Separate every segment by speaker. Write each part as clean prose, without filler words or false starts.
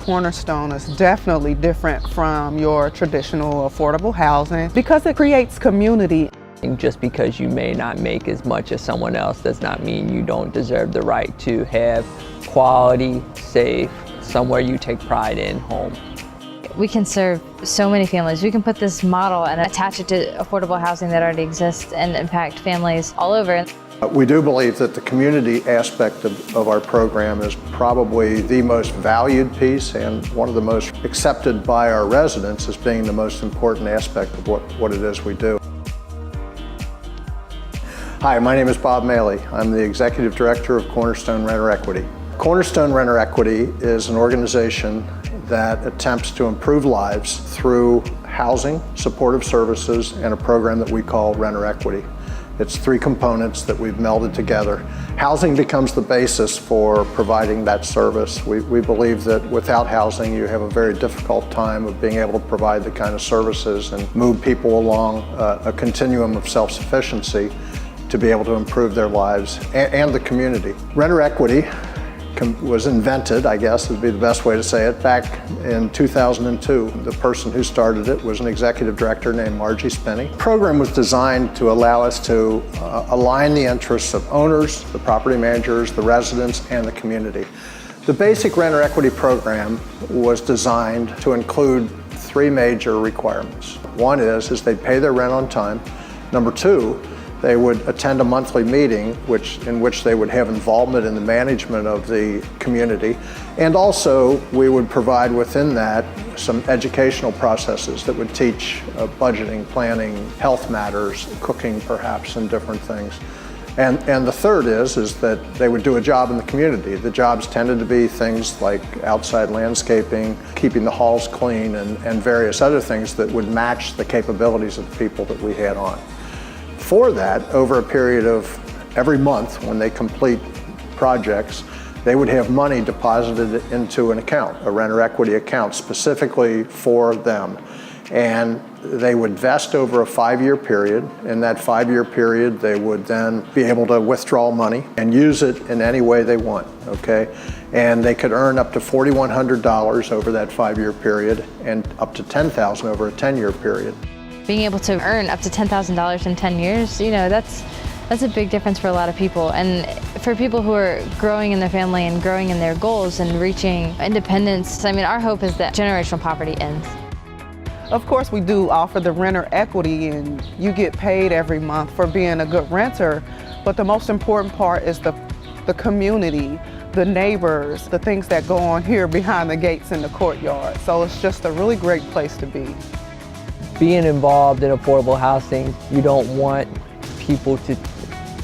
Speaker 1: Cornerstone is definitely different from your traditional affordable housing because it creates community.
Speaker 2: And just because you may not make as much as someone else does not mean you don't deserve the right to have quality, safe, somewhere you take pride in home.
Speaker 3: We can serve so many families. We can put this model and attach it to affordable housing that already exists and impact families all over.
Speaker 4: We do believe that the community aspect of our program is probably the most valued piece and one of the most accepted by our residents as being the most important aspect of what it is we do. Hi, my name is Bob Maley. I'm the Executive Director of Cornerstone Renter Equity. Cornerstone Renter Equity is an organization that attempts to improve lives through housing, supportive services, and a program that we call Renter Equity. It's three components that we've melded together. Housing becomes the basis for providing that service. We believe that without housing, you have a very difficult time of being able to provide the kind of services and move people along a continuum of self-sufficiency to be able to improve their lives and the community. Renter Equity was invented, I guess would be the best way to say it, back in 2002. The person who started it was an executive director named Margie Spinney. The program was designed to allow us to align the interests of owners, the property managers, the residents, and the community. The basic renter equity program was designed to include three major requirements. One is they pay their rent on time. Number two, they would attend a monthly meeting in which they would have involvement in the management of the community. And also, we would provide within that some educational processes that would teach budgeting, planning, health matters, cooking perhaps, and different things. And the third is that they would do a job in the community. The jobs tended to be things like outside landscaping, keeping the halls clean, and various other things that would match the capabilities of the people that we had on. For that, over a period of every month when they complete projects, they would have money deposited into an account, a renter equity account specifically for them. And they would vest over a 5-year period. In that 5-year period, they would then be able to withdraw money and use it in any way they want, okay? And they could earn up to $4,100 over that 5-year period and up to $10,000 over a 10-year period.
Speaker 3: Being able to earn up to $10,000 in 10 years, that's a big difference for a lot of people. And for people who are growing in their family and growing in their goals and reaching independence, our hope is that generational poverty ends.
Speaker 1: Of course, we do offer the renter equity, and you get paid every month for being a good renter, but the most important part is the community, the neighbors, the things that go on here behind the gates in the courtyard. So it's just a really great place to be.
Speaker 2: Being involved in affordable housing, you don't want people to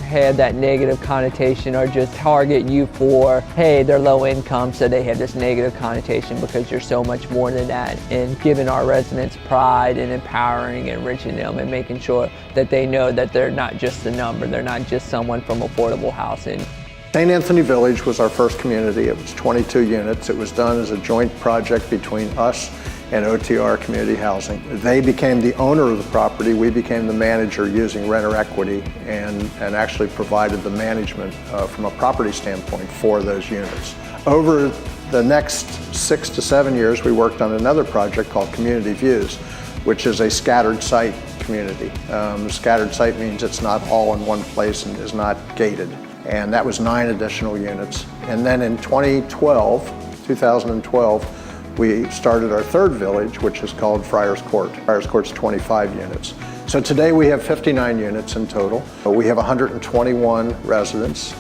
Speaker 2: have that negative connotation or just target you for, hey, they're low income, so they have this negative connotation, because you're so much more than that. And giving our residents pride and empowering and enriching them and making sure that they know that they're not just a number, they're not just someone from affordable housing.
Speaker 4: St. Anthony Village was our first community. It was 22 units. It was done as a joint project between us and OTR Community Housing. They became the owner of the property. We became the manager using renter equity and actually provided the management from a property standpoint for those units. Over the next 6 to 7 years, we worked on another project called Community Views, which is a scattered site community. Scattered site means it's not all in one place and is not gated. And that was 9 additional units. And then in 2012, we started our third village, which is called Friars Court. Friars Court's 25 units. So today we have 59 units in total. We have 121 residents.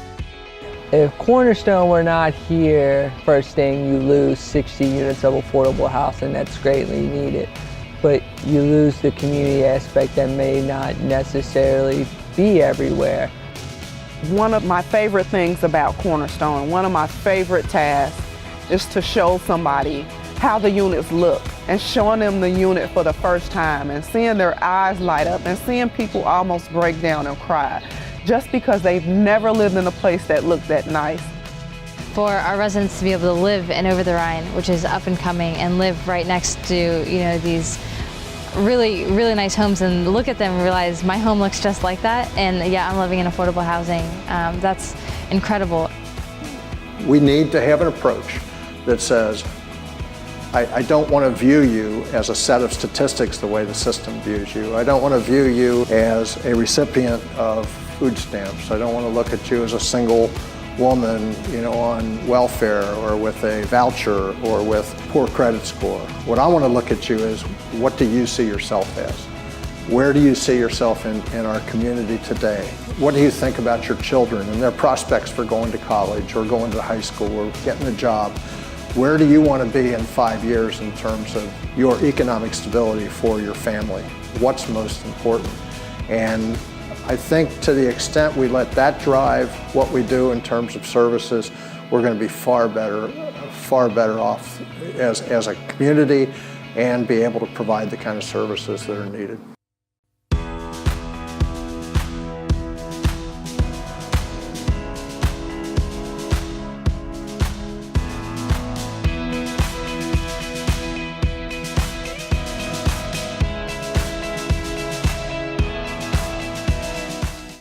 Speaker 2: If Cornerstone were not here, first thing, you lose 60 units of affordable housing that's greatly needed. But you lose the community aspect that may not necessarily be everywhere.
Speaker 1: One of my favorite things about Cornerstone, one of my favorite tasks, is to show somebody how the units look and showing them the unit for the first time and seeing their eyes light up and seeing people almost break down and cry just because they've never lived in a place that looked that nice.
Speaker 3: For our residents to be able to live in Over the Rhine, which is up and coming, and live right next to these really, really nice homes and look at them and realize my home looks just like that, and yeah, I'm living in affordable housing. That's incredible.
Speaker 4: We need to have an approach that says I don't want to view you as a set of statistics the way the system views you. I don't want to view you as a recipient of food stamps. I don't want to look at you as a single woman, on welfare or with a voucher or with poor credit score. What I want to look at you is, what do you see yourself as? Where do you see yourself in our community today? What do you think about your children and their prospects for going to college or going to high school or getting a job? Where do you want to be in 5 years in terms of your economic stability for your family? What's most important? And I think to the extent we let that drive what we do in terms of services, we're going to be far better off as a community and be able to provide the kind of services that are needed.